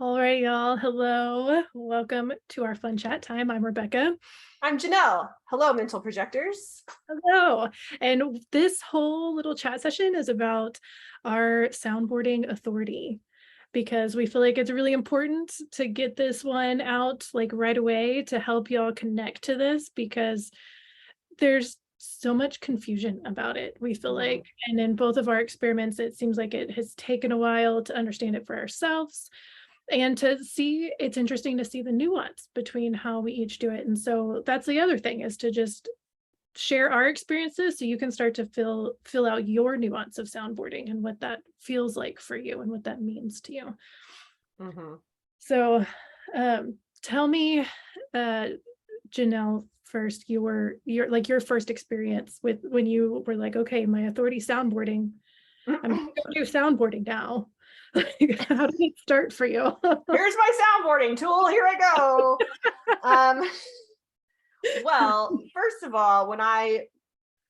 All right, y'all. Hello. Welcome to our fun chat time. I'm Rebecca. I'm Janelle. Hello, Mental Projectors. Hello. And this whole little chat session is about our soundboarding authority because we feel like it's really important to get this one out like right away to help y'all connect to this because there's so much confusion about it. We feel like, and in both of our experiments, it seems like it has taken a while to understand it for ourselves. And to see, it's interesting to see the nuance between how we each do it. And so that's the other thing is to just share our experiences so you can start to fill out your nuance of soundboarding and what that feels like for you and what that means to you. Mm-hmm. So tell me, Janelle, first, your first experience with when you were like, okay, my authority soundboarding, I'm gonna go do soundboarding now. How did it start for you? Here's my soundboarding tool. Here I go. Um, well, first of all, when I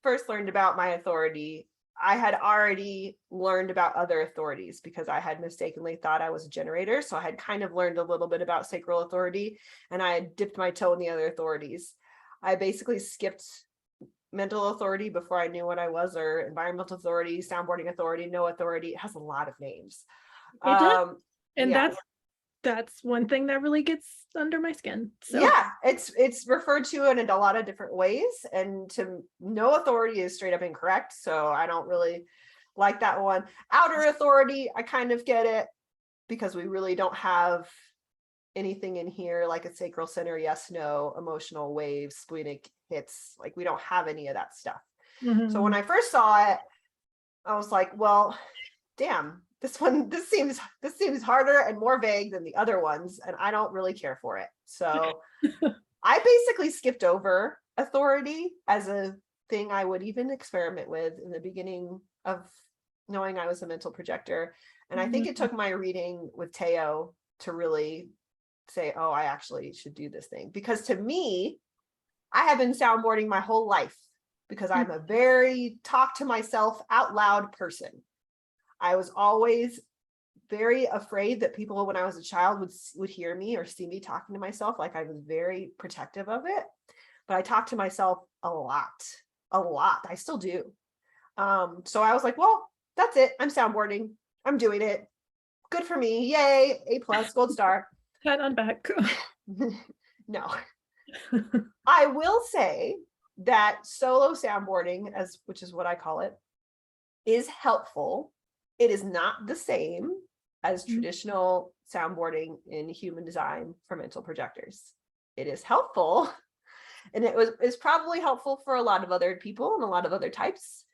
first learned about my authority, I had already learned about other authorities because I had mistakenly thought I was a generator. So I had kind of learned a little bit about sacral authority and I had dipped my toe in the other authorities. I basically skipped mental authority before I knew what I was, or environmental authority, soundboarding authority, no authority. It has a lot of names. It does. And Yeah. that's one thing that really gets under my skin. So Yeah, it's referred to in a lot of different ways, and to no authority is straight up incorrect. So I don't really like that one. Outer authority, I kind of get it because we really don't have anything in here like a sacral center, yes, no, emotional waves, splenic hits. Like we don't have any of that stuff. So when I first saw it, I was like, well, damn, this seems harder and more vague than the other ones, and I don't really care for it. So I basically skipped over authority as a thing I would even experiment with in the beginning of knowing I was a mental projector. And I think it took my reading with Teo to really say, oh, I actually should do this thing. Because to me, I have been soundboarding my whole life because I'm a very talk to myself out loud person. I was always very afraid that people, when I was a child, would hear me or see me talking to myself. Like I was very protective of it, but I talk to myself a lot. I still do. So I was like, well, that's it. I'm soundboarding. I'm doing it. Good for me. Yay. A+, gold star. pat on back. No. I will say that solo soundboarding, which is what I call it, is helpful. It is not the same as traditional soundboarding in human design for mental projectors. It is helpful, and is probably helpful for a lot of other people and a lot of other types,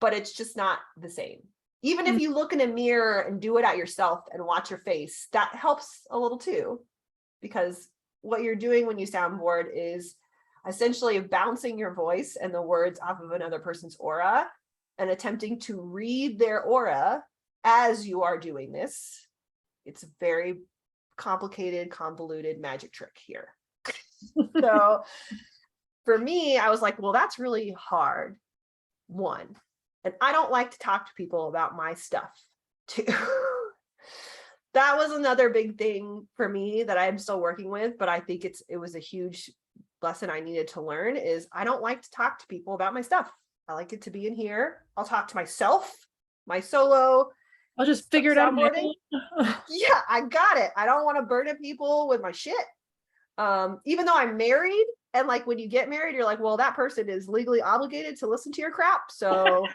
but it's just not the same. Even if you look in a mirror and do it at yourself and watch your face, that helps a little too, because what you're doing when you soundboard is essentially bouncing your voice and the words off of another person's aura and attempting to read their aura as you are doing this. It's a very complicated, convoluted magic trick here. So for me, I was like, well, that's really hard. One, and I don't like to talk to people about my stuff. Two, that was another big thing for me that I'm still working with, but I think it was a huge lesson I needed to learn is I don't like to talk to people about my stuff. I like it to be in here. I'll talk to myself, my solo. I'll just figure it out. Yeah, I got it. I don't want to burden people with my shit. Even though I'm married, and like when you get married, you're like, well, that person is legally obligated to listen to your crap. So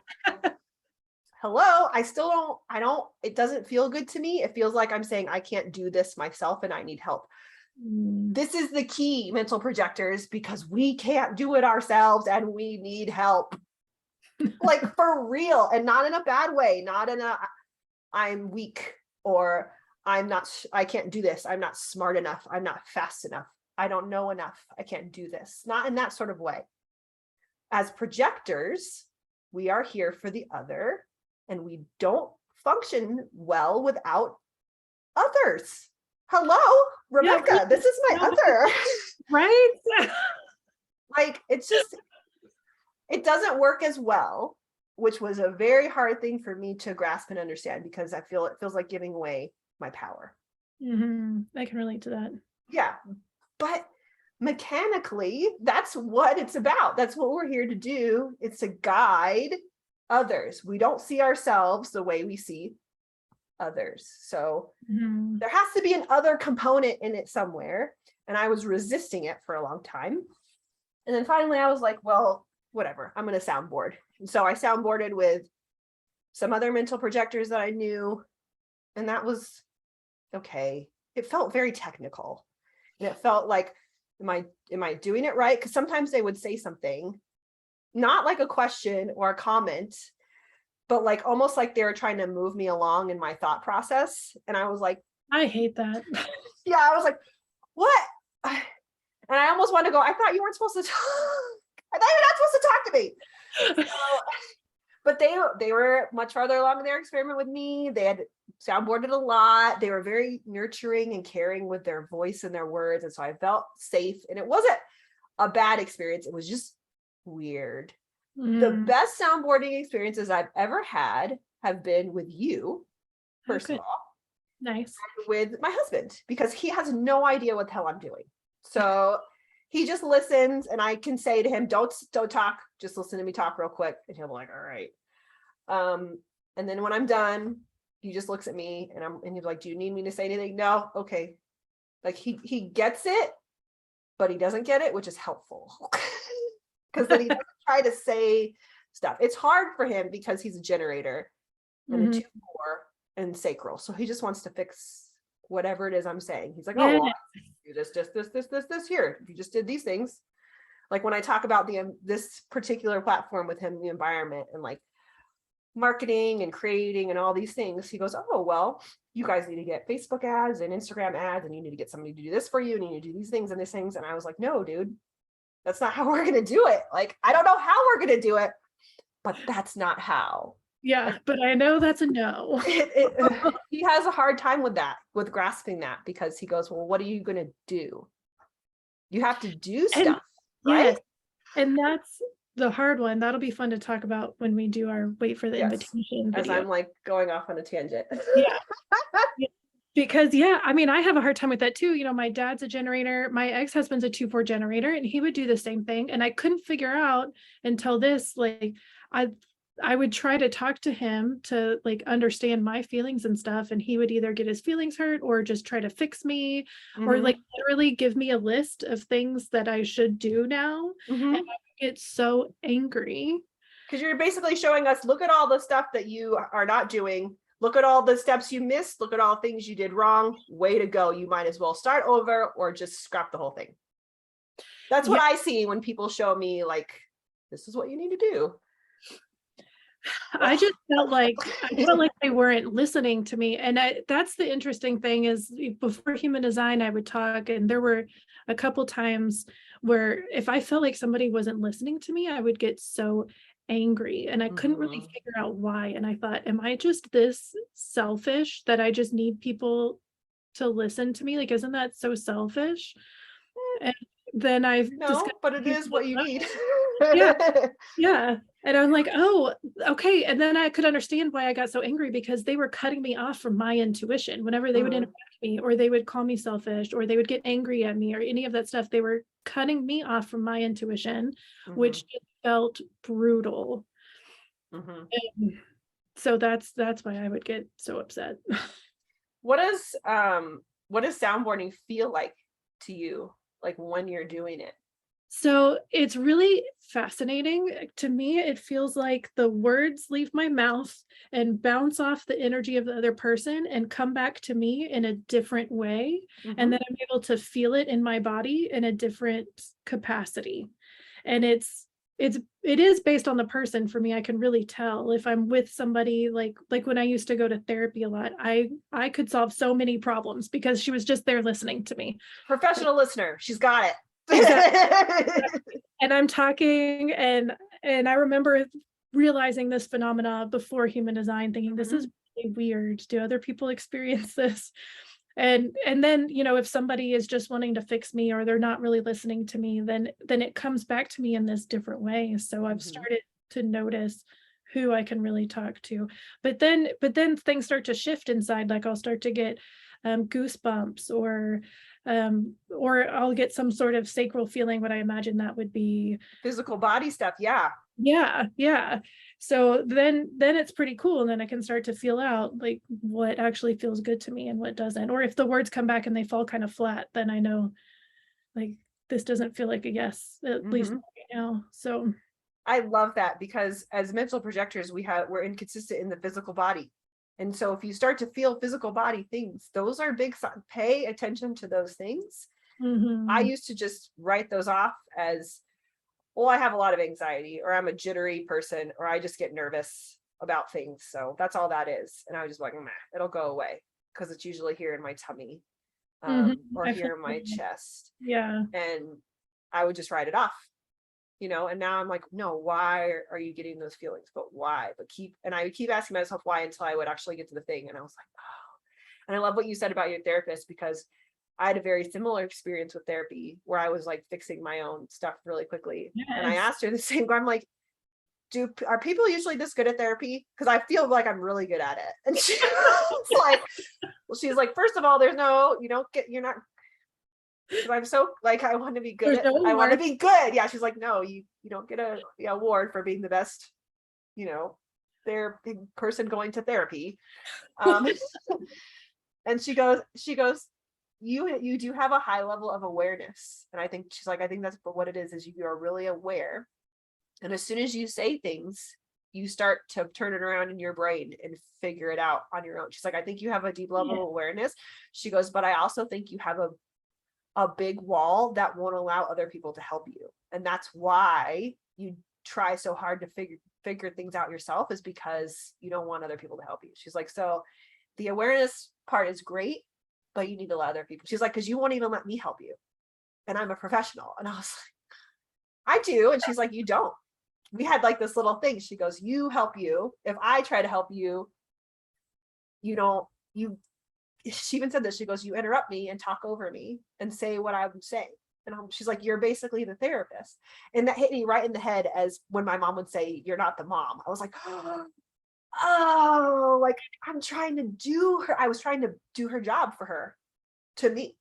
hello, it doesn't feel good to me. It feels like I'm saying I can't do this myself and I need help. This is the key, mental projectors, because we can't do it ourselves and we need help. Like for real, and not in a bad way, not in a I'm weak or I can't do this. I'm not smart enough. I'm not fast enough. I don't know enough. I can't do this. Not in that sort of way. As projectors, we are here for the other, and we don't function well without others. Hello, Rebecca, yeah, this is my other. Right? Like, it doesn't work as well, which was a very hard thing for me to grasp and understand, because it feels like giving away my power. I can relate to that. Yeah. But mechanically, that's what it's about. That's what we're here to do. It's to guide others. We don't see ourselves the way we see others. So Mhm. there has to be an other component in it somewhere. And I was resisting it for a long time. And then finally I was like, well, whatever, I'm going to soundboard. And so I soundboarded with some other mental projectors that I knew. And that was okay. It felt very technical. And it felt like, am I doing it right? Because sometimes they would say something, not like a question or a comment, but like almost like they were trying to move me along in my thought process. And I was like, I hate that. yeah, I was like, what? And I almost wanted to go, I thought you weren't supposed to talk. I thought you're not supposed to talk to me. So, but they were much farther along in their experiment with me. They had soundboarded a lot. They were very nurturing and caring with their voice and their words. And so I felt safe. And it wasn't a bad experience. It was just weird. The Mm, best soundboarding experiences I've ever had have been with you, first of okay, all, nice. with my husband, because he has no idea what the hell I'm doing. So he just listens, and I can say to him, don't talk, just listen to me talk real quick. And he'll be like, all right. And then when I'm done, he just looks at me and he's like, do you need me to say anything? No. Okay. Like he gets it, but he doesn't get it, which is helpful. Because then he doesn't try to say stuff. It's hard for him because he's a generator and a Mhm. 2-4 and sacral. So he just wants to fix whatever it is I'm saying. He's like, oh, Yeah. well, do this here. If you just did these things. Like when I talk about this particular platform with him, the environment and like marketing and creating and all these things, he goes, oh, well, you guys need to get Facebook ads and Instagram ads, and you need to get somebody to do this for you, and you need to do these things and these things. And I was like, no, dude, that's not how we're going to do it. Like, I don't know how we're going to do it, but that's not how. Yeah, but I know that's a no. He has a hard time with that, with grasping that, because he goes, well, what are you going to do? You have to do And stuff, right? yes, and that's the hard one. That'll be fun to talk about when we do our wait for the Yes. invitation As video. I'm like going off on a tangent. Yeah. Yeah. Because yeah, I mean, I have a hard time with that too. You know, my dad's a generator, my ex-husband's a 2-4 generator, and he would do the same thing. And I couldn't figure out until this, like, I I would try to talk to him to like understand my feelings and stuff, and he would either get his feelings hurt or just try to fix me, or like Mm-hmm. literally give me a list of things that I should do now. And Mm-hmm. I would get so angry. Because you're basically showing us, look at all the stuff that you are not doing. Look at all the steps you missed. Look at all things you did wrong. Way to go. You might as well start over or just scrap the whole thing. That's what Yeah. I see when people show me, like, this is what you need to do. I just felt like they weren't listening to me. And that's the interesting thing is before human design, I would talk, and there were a couple times where if I felt like somebody wasn't listening to me, I would get so angry and I couldn't really Mm-hmm. figure out why. And I thought, am I just this selfish that I just need people to listen to me? Like, isn't that so selfish? And then I've discovered, No, but it is what you need. yeah, yeah. And I'm like, oh, okay. And then I could understand why I got so angry because they were cutting me off from my intuition. Whenever they would Mm-hmm. interrupt me or they would call me selfish or they would get angry at me or any of that stuff, they were cutting me off from my intuition, Mm-hmm. which just felt brutal. Mm-hmm. And so that's why I would get so upset. What does soundboarding feel like to you, like when you're doing it? So it's really fascinating. To me, it feels like the words leave my mouth and bounce off the energy of the other person and come back to me in a different way. And Mm-hmm. then I'm able to feel it in my body in a different capacity. And it is based on the person for me. I can really tell if I'm with somebody like when I used to go to therapy a lot, I could solve so many problems because she was just there listening to me. Professional listener, she's got it. Exactly. And I'm talking and I remember realizing this phenomena before human design, thinking this Mm-hmm. is really weird. Do other people experience this? And then, you know, if somebody is just wanting to fix me or they're not really listening to me, then it comes back to me in this different way. So I've Mm-hmm. started to notice who I can really talk to. But then things start to shift inside. Like I'll start to get goosebumps, or I'll get some sort of sacral feeling, what I imagine that would be. Physical body stuff. Yeah. Yeah, yeah. So then it's pretty cool. And then I can start to feel out like what actually feels good to me and what doesn't. Or if the words come back and they fall kind of flat, then I know like this doesn't feel like a yes, at least Mm-hmm. right now. So I love that, because as mental projectors, we're inconsistent in the physical body. And so if you start to feel physical body things, those are big signs. Pay attention to those things. I mhm. used to just write those off as, well, I have a lot of anxiety, or I'm a jittery person, or I just get nervous about things. So that's all that is. And I was just like, meh, it'll go away, because it's usually here in my tummy, Mhm. or I feel here in my that. chest. Yeah. And I would just write it off, and now I'm like, no, why are you getting those feelings? But why? And I would keep asking myself why, until I would actually get to the thing. And I was like, oh. And I love what you said about your therapist, because I had a very similar experience with therapy, where I was like fixing my own stuff really quickly. And I Yes. asked her the same, I'm like, are people usually this good at therapy? Because I feel like I'm really good at it. And she was like, well, she's like, first of all, you're not, because I'm so like, There's no I want to award. be good. Yeah. She's like, no, you don't get a award for being the best, you know, therapy person going to therapy. Um, and she goes, you do have a high level of awareness. And I think she's like, I think that's what it is you are really aware. And as soon as you say things, you start to turn it around in your brain and figure it out on your own. She's like, I think you have a deep level Yeah. of awareness. She goes, but I also think you have a big wall that won't allow other people to help you. And that's why you try so hard to figure things out yourself, is because you don't want other people to help you. She's like, so the awareness part is great, but you need to let other people. She's like, because you won't even let me help you. And I'm a professional. And I was like, I do. And she's like, you don't. We had like this little thing. She goes, you help you. If I try to help you, you don't, you, she even said this. She goes, you interrupt me and talk over me and say what I would say. And she's like, you're basically the therapist. And that hit me right in the head, as when my mom would say, you're not the mom. I was like, oh, like I was trying to do her job for her, to me.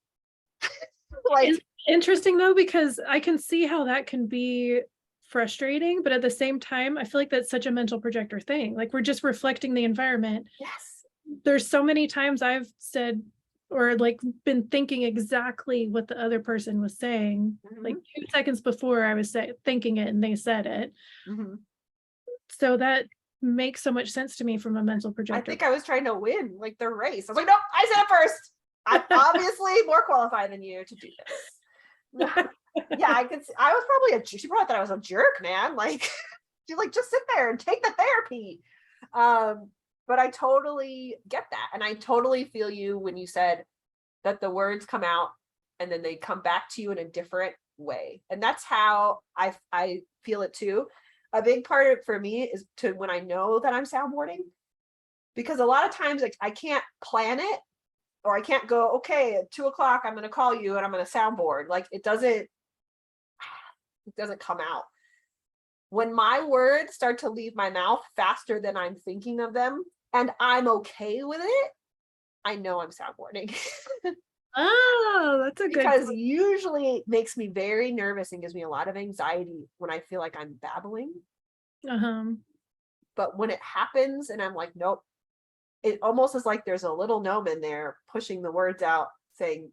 Like, It's interesting though, because I can see how that can be frustrating, but at the same time, I feel like that's such a mental projector thing. Like we're just reflecting the environment. yes. There's so many times I've said or like been thinking exactly what the other person was saying. Like Mm-hmm. 2 seconds before I was thinking it and they said it. Mm-hmm. So that makes so much sense to me from a mental I projector. think I was trying to win like the race. I was like, nope, I said it first. I'm obviously more qualified than you to do this. Yeah, I could see, I was probably she probably thought I was a jerk, man. Like, she's like, just sit there and take the therapy. But I totally get that. And I totally feel you when you said that the words come out and then they come back to you in a different way. And that's how I feel it too. A big part of it for me is to when I know that I'm soundboarding, because a lot of times like I can't plan it, or I can't go, okay, at 2 o'clock, I'm going to call you and I'm going to soundboard. Like it doesn't come out. When my words start to leave my mouth faster than I'm thinking of them, and I'm okay with it, I know I'm soundboarding. Oh, that's a good Because point. usually it makes me very nervous and gives me a lot of anxiety when I feel like I'm babbling. Uh-huh. But when it happens and I'm like, nope, it almost is like there's a little gnome in there pushing the words out, saying,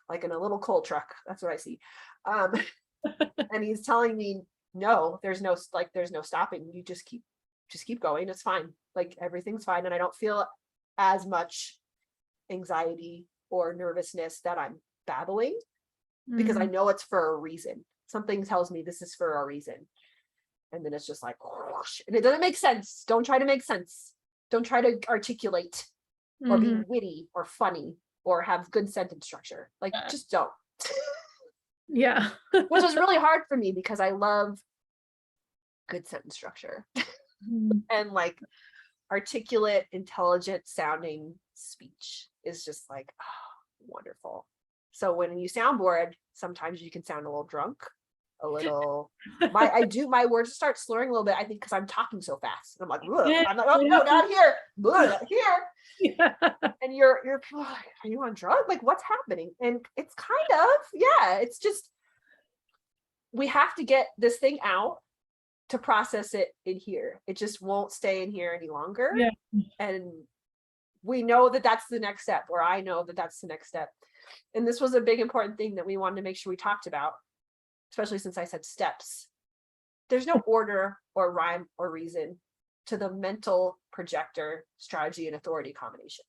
like in a little coal truck. That's what I see. Um, and he's telling me, no, there's no stopping. You just keep going. It's fine. Like everything's fine. And I don't feel as much anxiety or nervousness that I'm babbling, because I Mm. know it's for a reason. Something tells me this is for a reason. And then it's just like, whoosh, and it doesn't make sense. Don't try to make sense. Don't try to articulate or be Mhm. witty or funny or have good sentence structure. Like, just don't. Yeah. Which is really hard for me, because I love good sentence structure Mm. and like articulate, intelligent sounding speech is just like, oh, wonderful. So when you soundboard, sometimes you can sound a little drunk, a little. My words start slurring a little bit. I think because I'm talking so fast. And I'm like, ugh. Yeah, I'm like, oh it no, not happens. here, ugh, here. Yeah. And and you're people are like, are you on drugs? Like, what's happening? And it's kind of, yeah, it's just, we have to get this thing out to process it in here. It just won't stay in here any longer. Yeah. And we know that that's the next step, or I know that that's the next step. And this was a big important thing that we wanted to make sure we talked about, especially since I said steps. There's no order or rhyme or reason to the mental projector strategy and authority combination.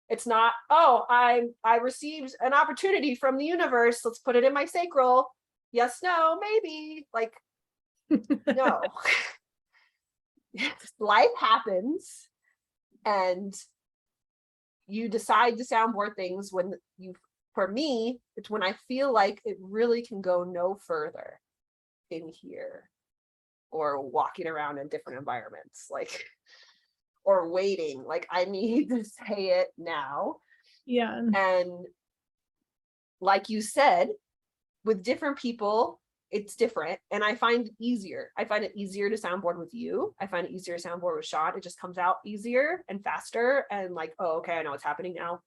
It's not, oh, I received an opportunity from the universe, let's put it in my sacral. Yes, no, maybe. Like, no. Life happens, and you decide to soundboard things when you, for me, it's when I feel like it really can go no further in here, or walking around in different environments, like, or waiting, like I need to say it now. Yeah. And like you said, with different people, it's different. And I find it easier. I find it easier to soundboard with you. I find it easier to soundboard with Sean. It just comes out easier and faster. And like, oh, okay, I know what's happening now.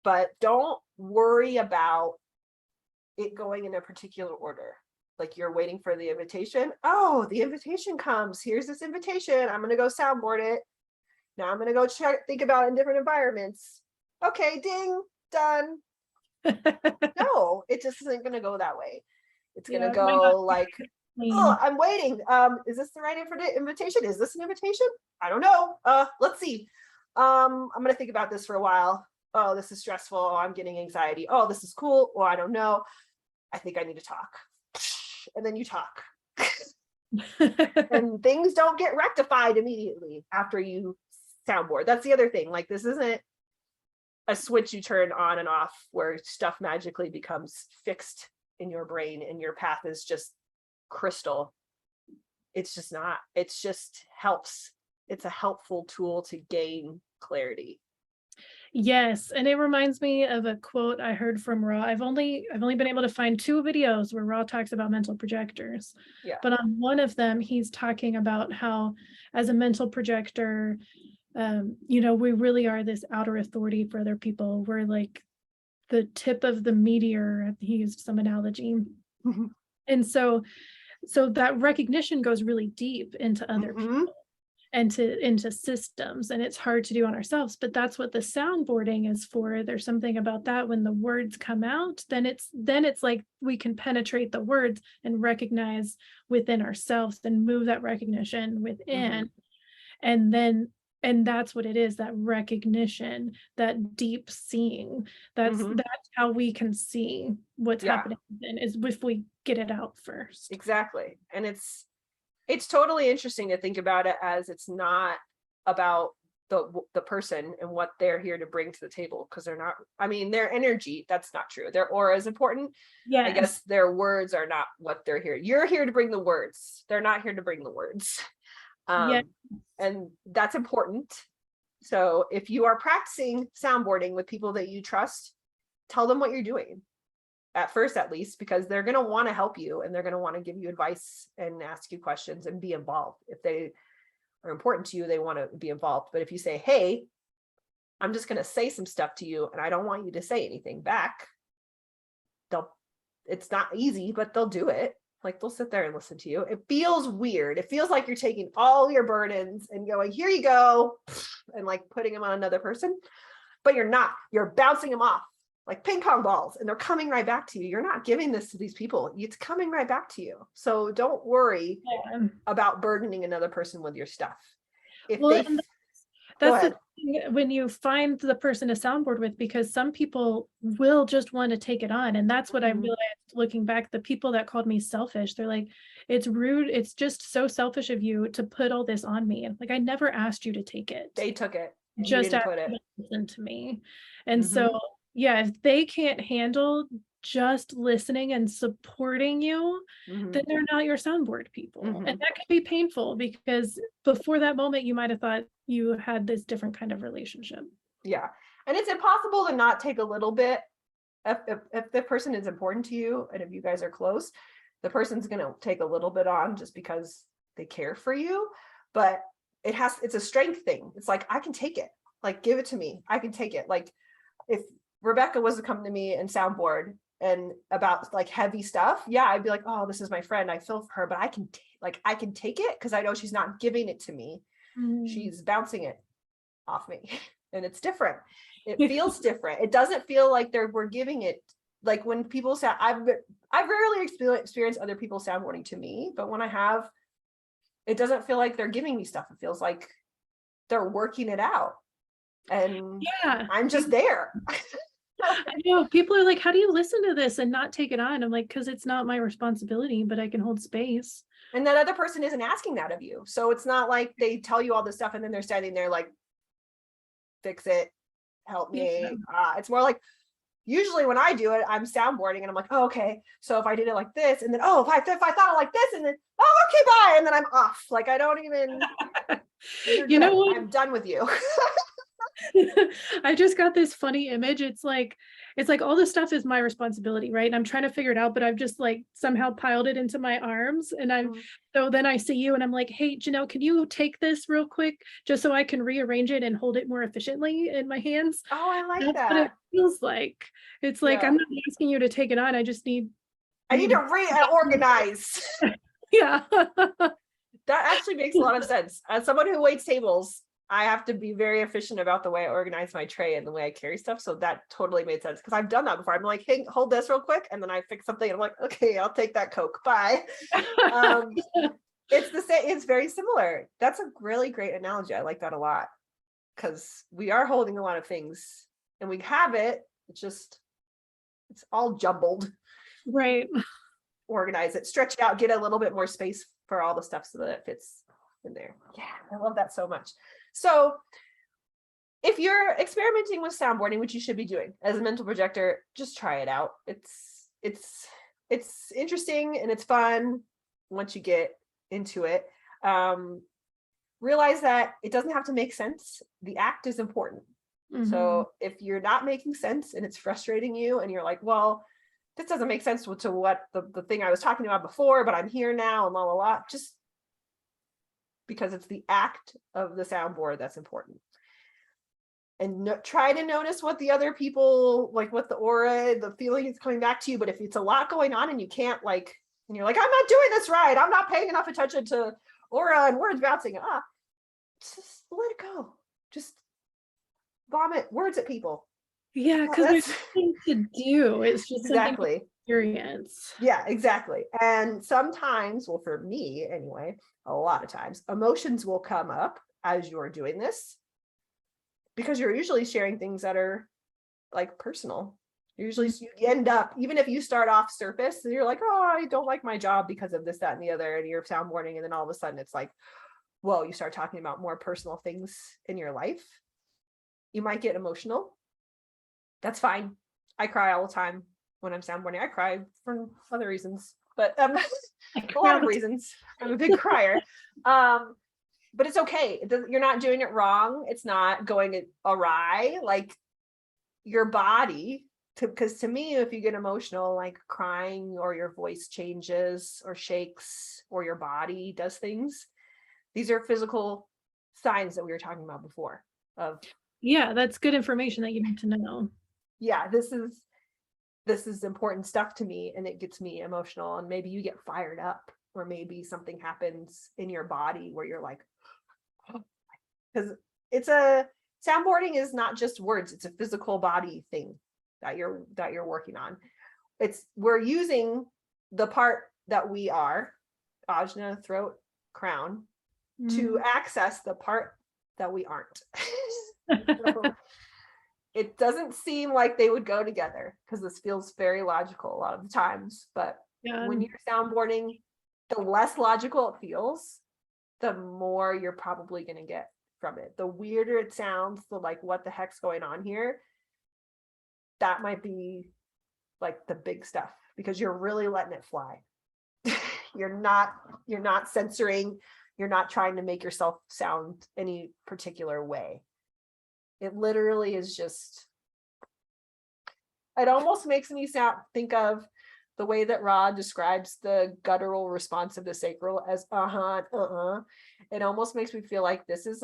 But don't worry about it going in a particular order. Like, you're waiting for the invitation. Oh, the invitation comes. Here's this invitation. I'm going to go soundboard it. Now I'm going to go think about it in different environments. Okay, ding, done. No, it just isn't going to go that way. It's going to go like, oh, I'm waiting. Is this the right invitation? Is this an invitation? I don't know. Let's see. I'm going to think about this for a while. Oh, this is stressful. I'm getting anxiety. Oh, this is cool. Well, I don't know. I think I need to talk. And then you talk. And things don't get rectified immediately after you soundboard. That's the other thing. Like, this isn't a switch you turn on and off where stuff magically becomes fixed in your brain and your path is just crystal. It's just not. It's just helps. It's a helpful tool to gain clarity. Yes, and it reminds me of a quote I heard from Ra. I've only been able to find 2 videos where Ra talks about mental projectors. Yeah. But on one of them, he's talking about how, as a mental projector, we really are this outer authority for other people. We're like the tip of the meteor. He used some analogy. Mm-hmm. And so that recognition goes really deep into other people and into systems, and it's hard to do on ourselves, but that's what the soundboarding is for. There's something about that when the words come out, then it's like we can penetrate the words and recognize within ourselves and move that recognition within. And that's what it is, that recognition, that deep seeing. That's how we can see what's happening within, is if we get it out first. Exactly. And it's totally interesting to think about it as it's not about the person and what they're here to bring to the table, because they're not, I mean, their energy, that's not true. Their aura is important. Yeah. I guess their words are not what they're here. You're here to bring the words. They're not here to bring the words. And that's important. So if you are practicing soundboarding with people that you trust, tell them what you're doing. At first, at least, because they're going to want to help you and they're going to want to give you advice and ask you questions and be involved. If they are important to you, they want to be involved. But if you say, hey, I'm just going to say some stuff to you and I don't want you to say anything back, it's not easy, but they'll do it. Like, they'll sit there and listen to you. It feels weird. It feels like you're taking all your burdens and going, here you go, and like putting them on another person, but you're not. You're bouncing them off like ping pong balls, and they're coming right back to you. You're not giving this to these people. It's coming right back to you. So don't worry about burdening another person with your stuff. That's the thing when you find the person to soundboard with, because some people will just want to take it on. And that's what I realized looking back. The people that called me selfish, they're like, it's rude. It's just so selfish of you to put all this on me. Like, I never asked you to take it. They took it. Just asked you to listen to me. And so, yeah, if they can't handle just listening and supporting you, then they're not your soundboard people. And that can be painful, because before that moment, you might have thought you had this different kind of relationship. Yeah. And it's impossible to not take a little bit. If the person is important to you and if you guys are close, the person's going to take a little bit on just because they care for you. But it's a strength thing. It's like, I can take it. Like, give it to me. I can take it. Like, if Rebecca was to come to me and soundboard and about like heavy stuff, yeah, I'd be like, oh, this is my friend. I feel for her, but I can I can take it because I know she's not giving it to me. She's bouncing it off me. And it's different. It feels different. It doesn't feel like we're giving it. Like when people say, I've rarely experienced other people soundboarding to me, but when I have, it doesn't feel like they're giving me stuff. It feels like they're working it out. And Yeah, I'm just there. I know people are like, how do you listen to this and not take it on? I'm like, because it's not my responsibility, but I can hold space. And that other person isn't asking that of you. So it's not like they tell you all this stuff and then they're standing there like, fix it, help me. Yeah. It's more like, usually when I do it, I'm soundboarding and I'm like, oh, okay. So if I did it like this, and then, oh, if I thought it like this, and then, oh, okay, bye. And then I'm off. Like, I don't even, You know what? I'm done with you. I just got this funny image. It's like all this stuff is my responsibility, right? And I'm trying to figure it out, but I've just like somehow piled it into my arms. And so then I see you and I'm like, hey, Janelle, can you take this real quick just so I can rearrange it and hold it more efficiently in my hands? Oh, I like That's that. what it feels like. It's like, I'm not asking you to take it on. I just need to reorganize. Yeah. That actually makes a lot of sense. As someone who waits tables, I have to be very efficient about the way I organize my tray and the way I carry stuff. So that totally made sense because I've done that before. I'm like, hey, hold this real quick. And then I fix something. And I'm like, okay, I'll take that Coke. Bye. It's the same. It's very similar. That's a really great analogy. I like that a lot because we are holding a lot of things and we have it. It's all jumbled. Right. Organize it, stretch it out, get a little bit more space for all the stuff so that it fits in there. Yeah, I love that so much. So if you're experimenting with soundboarding, which you should be doing as a mental projector, just try it out. It's interesting and it's fun once you get into it. Realize that it doesn't have to make sense. The act is important. So if you're not making sense and it's frustrating you and you're like, well, this doesn't make sense to what the thing I was talking about before, but I'm here now and la la la, just because it's the act of the soundboard that's important. And try to notice what the other people, like what the aura, the feeling is coming back to you. But if it's a lot going on and you can't and you're like, I'm not doing this right, I'm not paying enough attention to aura and words bouncing, just let it go. Just vomit words at people. Yeah, because there's nothing to do. It's just exactly something to experience. Yeah, exactly. And sometimes, well, for me anyway, a lot of times, emotions will come up as you're doing this because you're usually sharing things that are like personal. Usually you end up, even if you start off surface and you're like, oh, I don't like my job because of this, that, and the other, and you're soundboarding, and then all of a sudden it's like, whoa, you start talking about more personal things in your life. You might get emotional. That's fine. I cry all the time when I'm soundboarding. I cry for other reasons, but a lot of reasons. I'm a big crier. But it's okay. You're not doing it wrong. It's not going awry. Like your body, because to me, if you get emotional, like crying or your voice changes or shakes or your body does things, these are physical signs that we were talking about before. Yeah, that's good information that you need to know. Yeah, this is important stuff to me and it gets me emotional, and maybe you get fired up or maybe something happens in your body where you're like, because soundboarding is not just words, it's a physical body thing that you're working on. We're using the part that we are, ajna, throat, crown, to access the part that we aren't. So, it doesn't seem like they would go together because this feels very logical a lot of the times. But when you're soundboarding, the less logical it feels, the more you're probably going to get from it. The weirder it sounds, the like, what the heck's going on here? That might be like the big stuff because you're really letting it fly. You're not censoring. You're not trying to make yourself sound any particular way. It literally is just, it almost makes me think of the way that Rod describes the guttural response of the sacral as it almost makes me feel like this is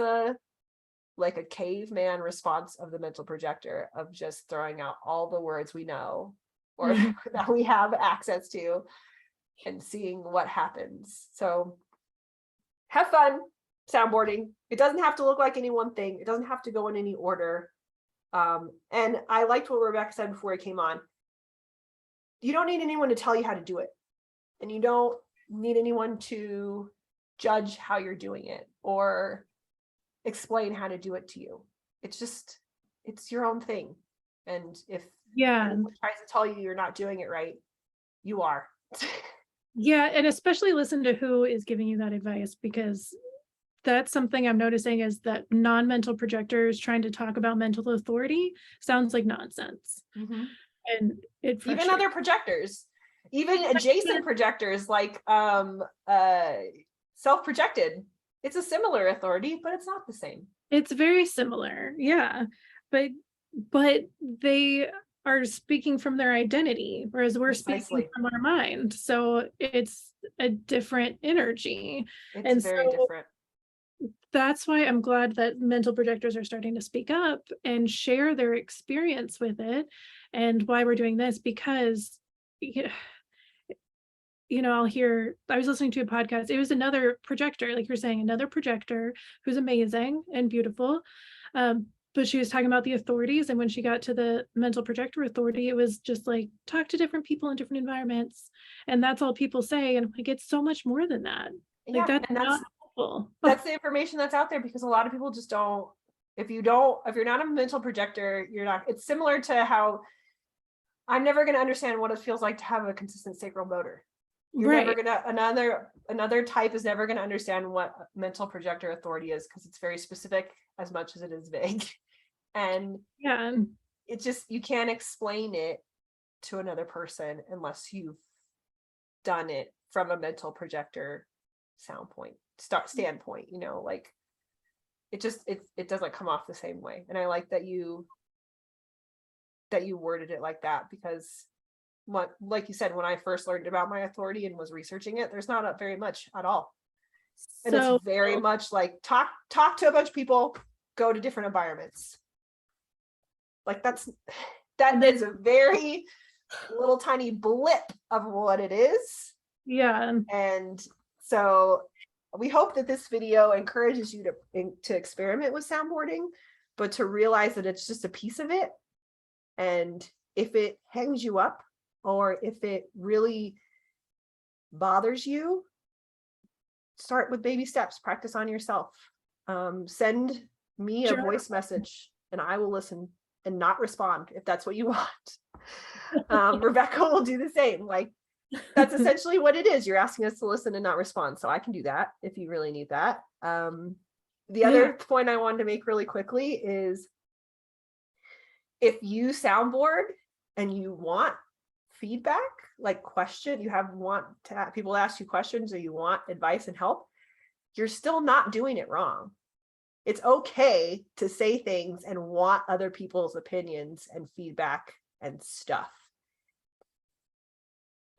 like a caveman response of the mental projector, of just throwing out all the words we know or that we have access to and seeing what happens. So have fun soundboarding. It doesn't have to look like any one thing. It doesn't have to go in any order. And I liked what Rebeka said before he came on. You don't need anyone to tell you how to do it. And you don't need anyone to judge how you're doing it or explain how to do it to you. It's your own thing. And if anyone tries to tell you you're not doing it right, you are. Yeah, and especially listen to who is giving you that advice, because that's something I'm noticing is that non-mental projectors trying to talk about mental authority sounds like nonsense. And it even other projectors, even adjacent projectors like self-projected, it's a similar authority, but it's not the same. It's very similar, yeah, but they are speaking from their identity, whereas we're speaking from our mind. So it's a different energy. It's very different. That's why I'm glad that mental projectors are starting to speak up and share their experience with it, and why we're doing this, because I was listening to a podcast. It was another projector, like you're saying, another projector who's amazing and beautiful. But she was talking about the authorities, and when she got to the mental projector authority, it was just like, talk to different people in different environments, and that's all people say. And like, it's so much more than that. Like, that's not helpful. That's the information that's out there, because a lot of people just don't. If you're not a mental projector, you're not. It's similar to how I'm never going to understand what it feels like to have a consistent sacral motor. You're never gonna, another type is never going to understand what mental projector authority is, because it's very specific as much as it is vague. And it just, you can't explain it to another person unless you've done it from a mental projector standpoint, like it doesn't come off the same way. And I like that you worded it like that, because like you said, when I first learned about my authority and was researching it, there's not very much at all. And it's very much like talk to a bunch of people, go to different environments. Like that is a very little tiny blip of what it is. Yeah. And so we hope that this video encourages you to experiment with soundboarding, but to realize that it's just a piece of it. And if it hangs you up, or if it really bothers you, start with baby steps, practice on yourself. Send me a voice message and I will listen and not respond if that's what you want. Rebeka will do the same. Like, that's essentially what it is. You're asking us to listen and not respond. So I can do that if you really need that. The other point I wanted to make really quickly is, if you soundboard and you want feedback, like want to have people ask you questions, or you want advice and help, you're still not doing it wrong. It's okay to say things and want other people's opinions and feedback and stuff.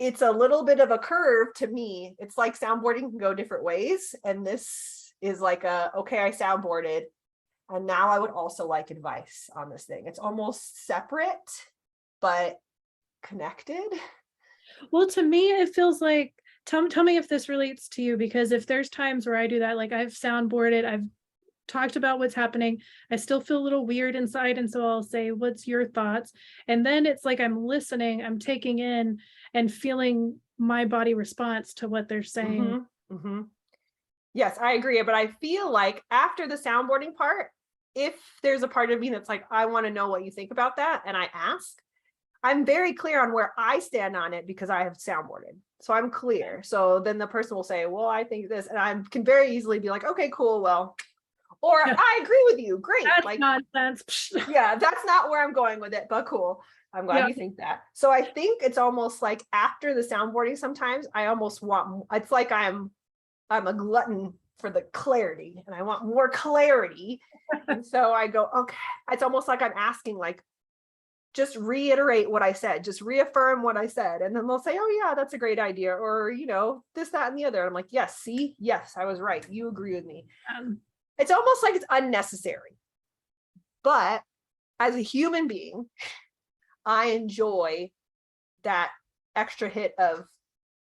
It's a little bit of a curve to me. It's like soundboarding can go different ways. And this is like okay, I soundboarded, and now I would also like advice on this thing. It's almost separate, but connected. Well, to me, it feels like, tell me if this relates to you, because if there's times where I do that, like I've soundboarded, I've talked about what's happening, I still feel a little weird inside. And so I'll say, what's your thoughts? And then it's like, I'm listening, I'm taking in and feeling my body response to what they're saying. Yes, I agree. But I feel like after the soundboarding part, if there's a part of me that's like, I want to know what you think about that, and I ask, I'm very clear on where I stand on it because I have soundboarded. So I'm clear. So then the person will say, well, I think this, and I can very easily be like, okay, cool. Well, or I agree with you. Great. That's like nonsense. Yeah, that's not where I'm going with it, but cool. I'm glad you think that. So I think it's almost like after the soundboarding, sometimes I almost want, it's like I'm a glutton for the clarity, and I want more clarity. And so I go, okay, it's almost like I'm asking, like, just reiterate what I said, just reaffirm what I said. And then they'll say, oh yeah, that's a great idea. Or, this, that, and the other. I'm like, yes, see, yes, I was right. You agree with me. It's almost like it's unnecessary. But as a human being, I enjoy that extra hit of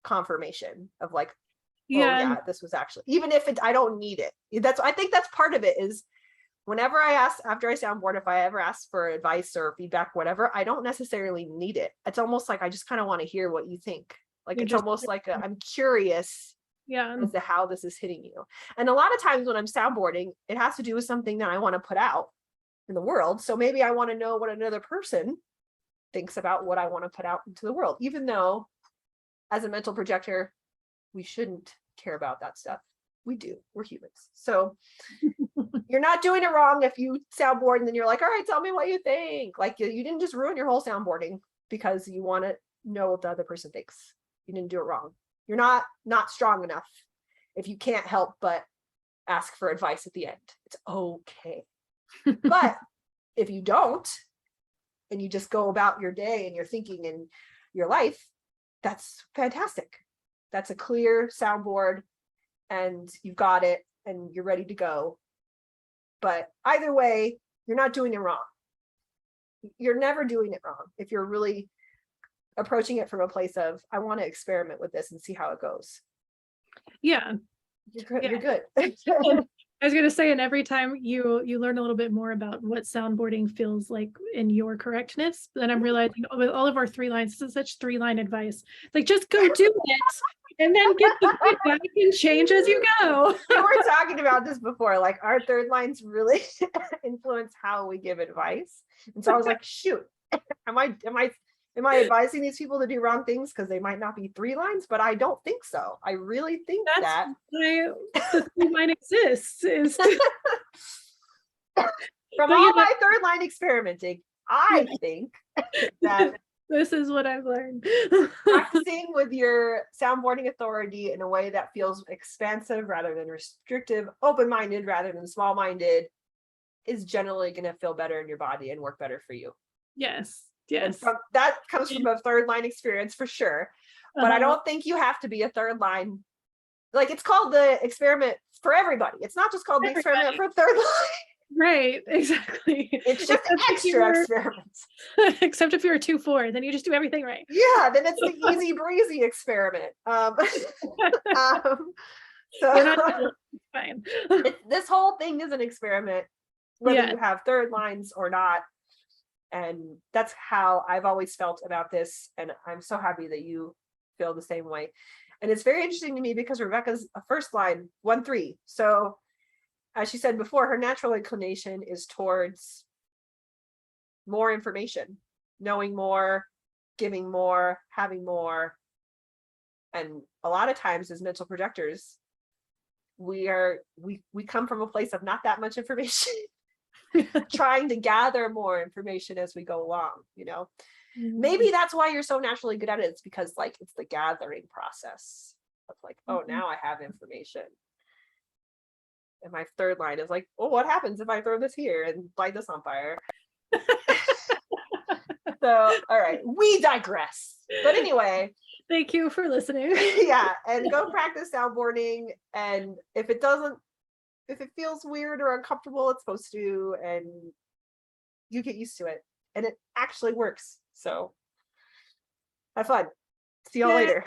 confirmation of like, oh yeah, this was actually, even if I don't need it. I think that's part of it is whenever I ask, after I soundboard, if I ever ask for advice or feedback, whatever, I don't necessarily need it. It's almost like I just kind of want to hear what you think. Like it's almost like I'm curious as to how this is hitting you. And a lot of times when I'm soundboarding, it has to do with something that I want to put out in the world. So maybe I want to know what another person thinks about what I want to put out into the world, even though as a mental projector, we shouldn't care about that stuff. We do. We're humans. So you're not doing it wrong if you soundboard and then you're like, all right, tell me what you think. Like you didn't just ruin your whole soundboarding because you want to know what the other person thinks. You didn't do it wrong. You're not strong enough if you can't help but ask for advice at the end. It's okay. But if you don't, and you just go about your day and your thinking and your life, that's fantastic. That's a clear soundboard and you've got it and you're ready to go. But either way, you're not doing it wrong. You're never doing it wrong if you're really approaching it from a place of, I want to experiment with this and see how it goes. Yeah. You're good. I was going to say, and every time you learn a little bit more about what soundboarding feels like in your correctness, then I'm realizing with all of our 3 lines, this is such 3-line advice. Like, just go do it and then get the feedback and change as you go. We were talking about this before, like our 3rd lines really influence how we give advice. And so I was like, shoot, am I advising these people to do wrong things because they might not be 3 lines? But I don't think so. I really think that's why the 3-line exists. Is from all my 3rd line experimenting, I think that this is what I've learned. Practicing with your soundboarding authority in a way that feels expansive rather than restrictive, open-minded rather than small-minded, is generally going to feel better in your body and work better for you. Yes. And that comes from a 3rd line experience for sure. But I don't think you have to be a 3rd line. Like it's called the experiment for everybody. It's not just called the experiment for 3rd line. Right, exactly. It's just extra experiments. Except if you're a 2-4, then you just do everything right. Yeah, then it's the easy breezy experiment. So fine. This whole thing is an experiment, whether you have 3rd lines or not. And that's how I've always felt about this. And I'm so happy that you feel the same way. And it's very interesting to me because Rebeka's a 1st line 1-3. So as she said before, her natural inclination is towards more information, knowing more, giving more, having more. And a lot of times as mental projectors, we come from a place of not that much information. Trying to gather more information as we go along, maybe that's why you're so naturally good at it. It's because like it's the gathering process of like, oh, now I have information. And my 3rd line is like, oh, what happens if I throw this here and light this on fire? So all right, we digress. But anyway, thank you for listening. Yeah, and go practice soundboarding. And if it feels weird or uncomfortable, it's supposed to, and you get used to it, and it actually works. So have fun. See y'all later.